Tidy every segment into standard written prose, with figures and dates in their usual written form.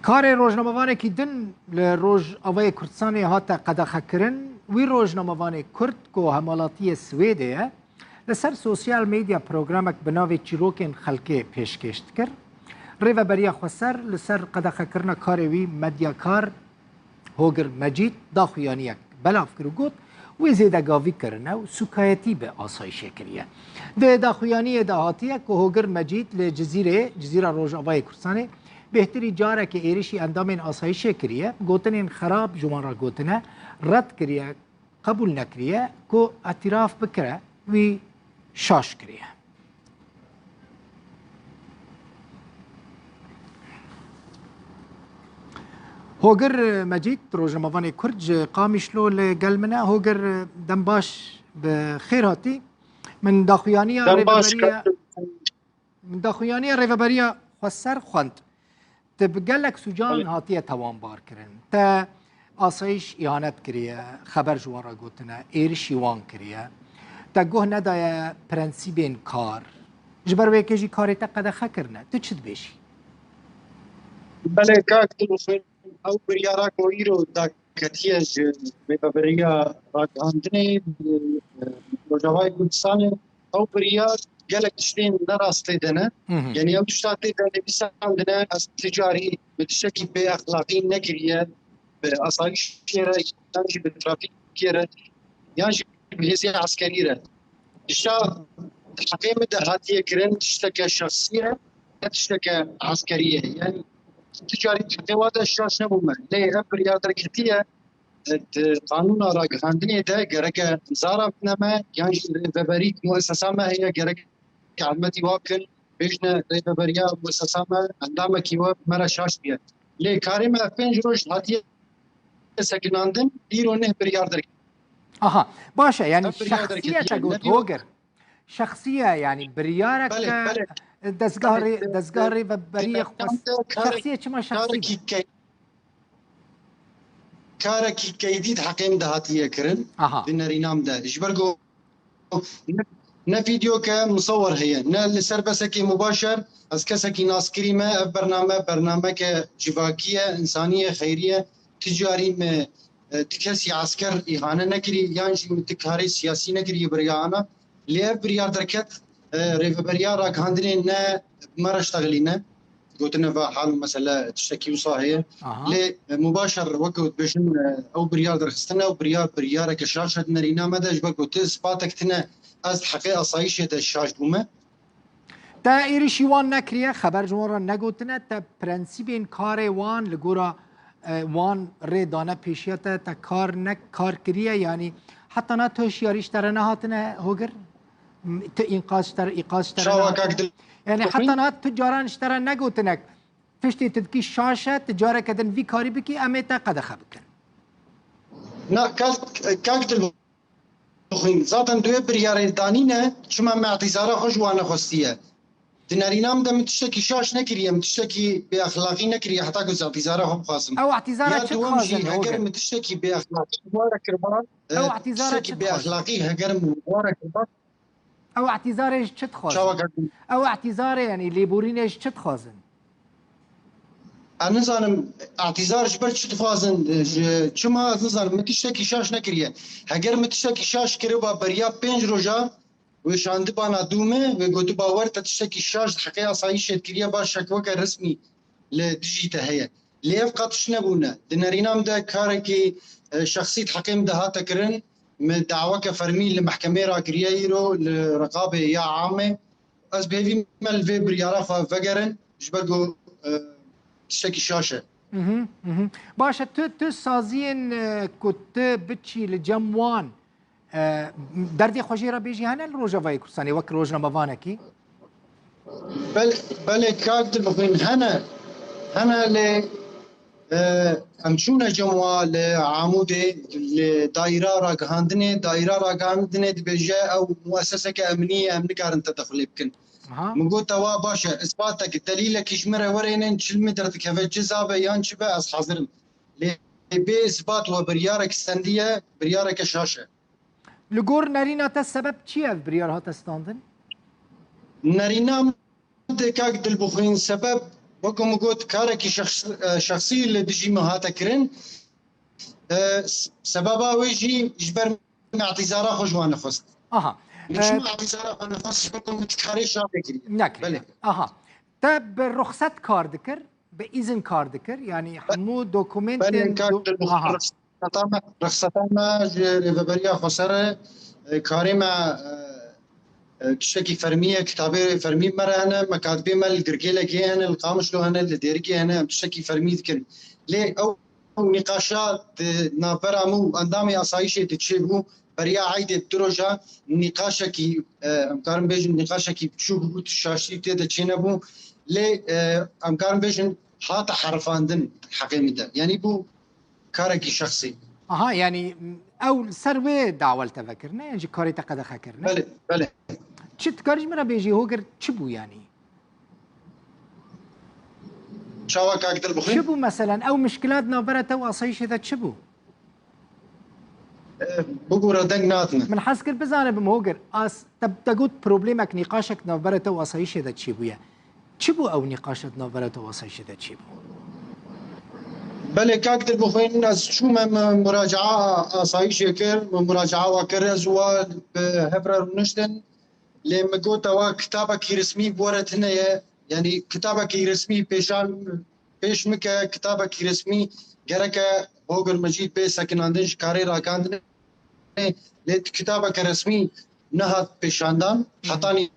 کار روزنامه‌وان کی دن لروج آوای کردستانی هات قداخه کرن وی روزنامه‌وان کرد کو همالاتی سویده لسر سوسیال میدیا پروگرامک بناوی چیروکن خلقی پیشکشت کرد ریو بریا خسر لسر قداخه کرنا کار وی مدیاکار هوگر مجید داخویانیک بلاف کرو گوت و زیده گاوی کرنه و سکایتی به آسایش کریه ده داخویانی دهاتیه که هوگر مجید لجزیره روزنامه‌وان کردستانی بهتری جاره که ایریشی اندام آسایش کریه گوتن خراب جوان را گوتنه رد کریه قبول نکریه که اعتراف بکره وی شاش کریه هوگر مجید روزنامه‌وان کرد قامیشلو لگل منه هوگر دنباش بخیر هاتی من داخویانی ریوبریا خسر خواند تبقلك سجان هاتية توانبار كرن تا آسایش إهانت كريه خبر جوارا قوتنا إيرش يوان كريه تا قوه ندايا پرنسيبين كار جبر ويكيجي كاري تا قد خكرنا تشد بيشي بله كاك تلوخين أو بريارا كويرو دا كتيج ببريا راقاندني روجاواي كردستاني أو بريار gelek tiştên nerastê de ne yani ew tiştatê de nivîsan de ne ez ticarî bi tiştekî bê exlaqî nekiriye bi asayişê re yan jî bi trafîkê re yan jî bi hêzê eskerî re dişa heqê min de hatiye kirin tişteke şexsî ye ne tişteke eskerî ye yani ticarî têwa de şaş nebûme lê ev biryarderketiye قانونا راگهاندنê de gereke zara bineme yan jî rêveberî muessesa me heye gerek كعلمتي واكن بيجنا ريبريا وسسامة عندما كيوا مرة شاش بيه ليه كاري ما بين جروش هاتيه سكناندن ديرونه برياردر اها باشا يعني شخصية تقول هوجر شخصية يعني بريارك دزقاري بريا شخصية كما شخصية كاركي كيديد حقيم ده هاتيه كرن دينارينام ده جبرجو نه فيديو كمصور هي نه لسر بسكي مباشر از كسكي ناس كريمه برنامه كجواكيه انسانيه خيريه تجاري ما تكسي عسكر اهانه نكري يعني متكاري سياسي نكري بريانا لي بريار دركت ريفبريا راك هاندري نه مرشتغلينا قلتنا حال مساله تشتكي وصاهيه لي مباشر وقت بشن او بريار درخستنا او بريار كشاشه نرينا مدى جبر قلت سباتكتنا از حقیقت آسایش ده شاش بومه تا ایریشی وان نکریه خبر جمهور نگوتنه تا پرنسیب این کار وان لگورا وان ری دانه پیشیت تا کار کریه یعنی حتی نه توشیاریش تره نهاتنه هوگر تا اینقاش تره یعنی حتی نه تجارانش تره نگوتنه فشتی تدکی شاشه تجاره کدن وی کاری بکی امی تا قدخه بکن نه کاک zaten دوی بریاره دانینه چما معتیزاره خوش وانه خوستیه دنارینام ده متشتکی شاش نکریه متشتکی به اخلاقی نکریه حتی که اعتیزاره هم خواستم او اعتیزاره چه خوازن هگر متشتکی به اخلاقی واره کربان او اعتیزاره چه به اخلاقی هگر واره کربان او اعتیزاره چه خوازن او اعتیزاره یعنی لیبورینش چه خوازن أنا نظام اعتذارش برش تفازن شما نظام متشتكي شاش نكريه هجر متشتكي شاش كربا بريا بينج روجا وشاند بانا دومه وقلت باور تشتكي شاش حقيقة صايش كريه باش شكوك رسمي لديجيتا هي ليه قطش نبونا دنارينام ده كاركي شخصية حكيم ده هاتا كرن من دعوة كفرمي لمحكمة راكريه يرو لرقابة يا عامة از بهذي مال في بريارا فجرن جبرجو تشتكي شاشه باشه تو سازین کت بچی لجموان دردی خوشی را بیجی هنه روزنامه‌وان کردستانی وک روزنامه‌وان کی بله کاک دلبخین هنه ل امشونه جموا لعموده لدائره راگهاندنه دبیجه او مؤسسه كأمنيه امن كارن تدخل يمكن مقول توا باشا اثباتك دليلك يشمره ورينن شلمي درتك هذا جزابه يان شبه از حاضر بي اثبات وبريارك استنديه بريارك شاشه لگور نرینا تا سبب چیه بریار ها تستاندن نرینا دکاک دل بخورین سبب وكم قلت كاركي شخصي اللي دجي مهاتا كرن سببا ويجي جبر مع اعتذارا خجوان خست اها مش مع اعتذارا انا خاص بكم تكاري شابكري نكري بله اها طب رخصت کار دکر به ایزن کار دکر يعني همو بله دوكومنتن كاك اها رخصتنا ريفبريا خسر كاري مع تشتكي فرمية كتابي فرمي مرة أنا مكاتبي مال الجرجيلة جي أنا القامش له أنا الديرجي أنا تشتكي فرمي ذكر ليه أو نقاشات نابرامو أندامي أصايشة تشيبو بريا عيد الدرجة نقاشكي أمكارن بيجن نقاشكي بتشوفو تشاشتي تيدا تشينبو ليه أمكارن بيجن حاطة حرفاندن حقيمة يعني بو كاركي شخصي اها يعني او سروي دعوه تفكرنا يعني كاري تقد خكرنا بله بله چت کارج مرا بيجي هوگر چبو يعني شاوا كاكدر بخير چبو مثلا او مشكلات نابرة او اصيش هذا چبو بقول ردنگ ناتنا من حس كر بزانه بمهوگر اس تب تقول بروبليمك نقاشك نابرة او اصيش هذا چبو يا چبو او نقاشت نابرة او اصيش هذا چبو بله كاكدر بخوين از شو من مراجعة أصايش يكر مراجعة وكر زوا بهفر نشتن لما قلت وا كتابك رسمي بورت هنا يعني كتابك رسمي بيشان بيش مكا كتابك رسمي جرك هوجر مجيد بي سكن عندش كاري راكاندن ليت كتابك رسمي نهت بيشاندان حطاني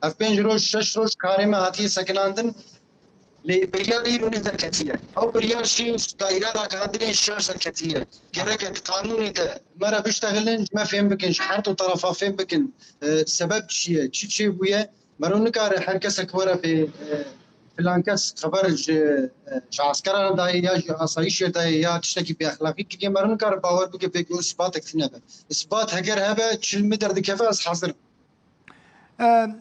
اف بين روز شش روز كاري ما هاتي سكن عندن لبريالي روني ذكتية أو بريال شيء دائرة راكاندن الشاشة الكتية جرك قانوني ده مرة بيشتغلن ما فهم بكن شحنت وطرفا فهم بكن سبب شيء ويا مرون كار حركة كورة في لانكاس خبرج عسكرنا دا يا أصايش دا يا تشتكي بأخلاقي كي مرون كار باور بك بيجو إثباتك تنبه إثبات هجر هبة تشيل مدر دكفاس حاضر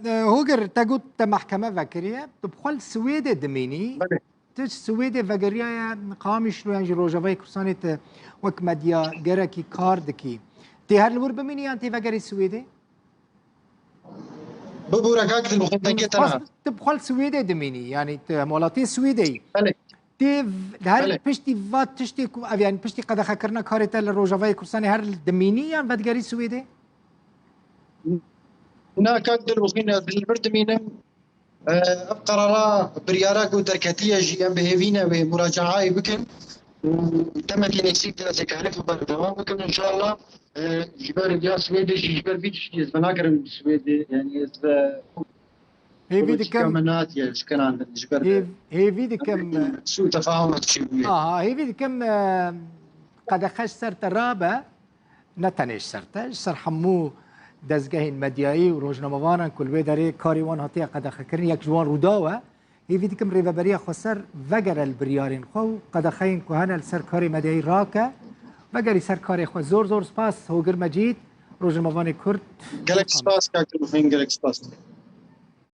هوگر تگوت تا محکمه وکریه بخال سویده دمینی بله تش سویده وگریه قامش رو انج روجاوی کرسانت وک مدیا گرکی کار دکی تی هر لور بمینی انتی وگری سویده ببورا كاك المخنتين تنها تبخال سويدي دميني يعني مولاتي سويدي بله تي هر بله بشتي فات تشتي يعني بشتي قد خكرنا كاريتا الروجافاي كورساني هر دميني يعني بدغري سويدي هنا كاك المخين بالبرد مينم قرارا بريارا ودركتية جي ام بهيفينا ومراجعة بكن تمت ينكسيك تذكارك وبردوام بكن ان شاء الله جبال يا سويدي جبال بيتش بناقر السويدي يعني هي فيدي كم كمنات يا كان عندنا جبال هي فيدي كم سوء تفاهم تشيبوية هي فيدي كم قد خش سرت الرابع نتنش سرتش سر حمو دزگاه مدیایی و روزنامه‌وانان کل بداره کاری وان هاتی قد خکرین یک جوان روداوه هیوی دیکم ریوبری خسر وگر البریارین خو قد خین کهان سر کاری مدیایی راکه وگری سر کاری خو زور زور سپاس هوگر مجید روزنامه‌وان کرد جالكس باس كاك المخين جالكس باس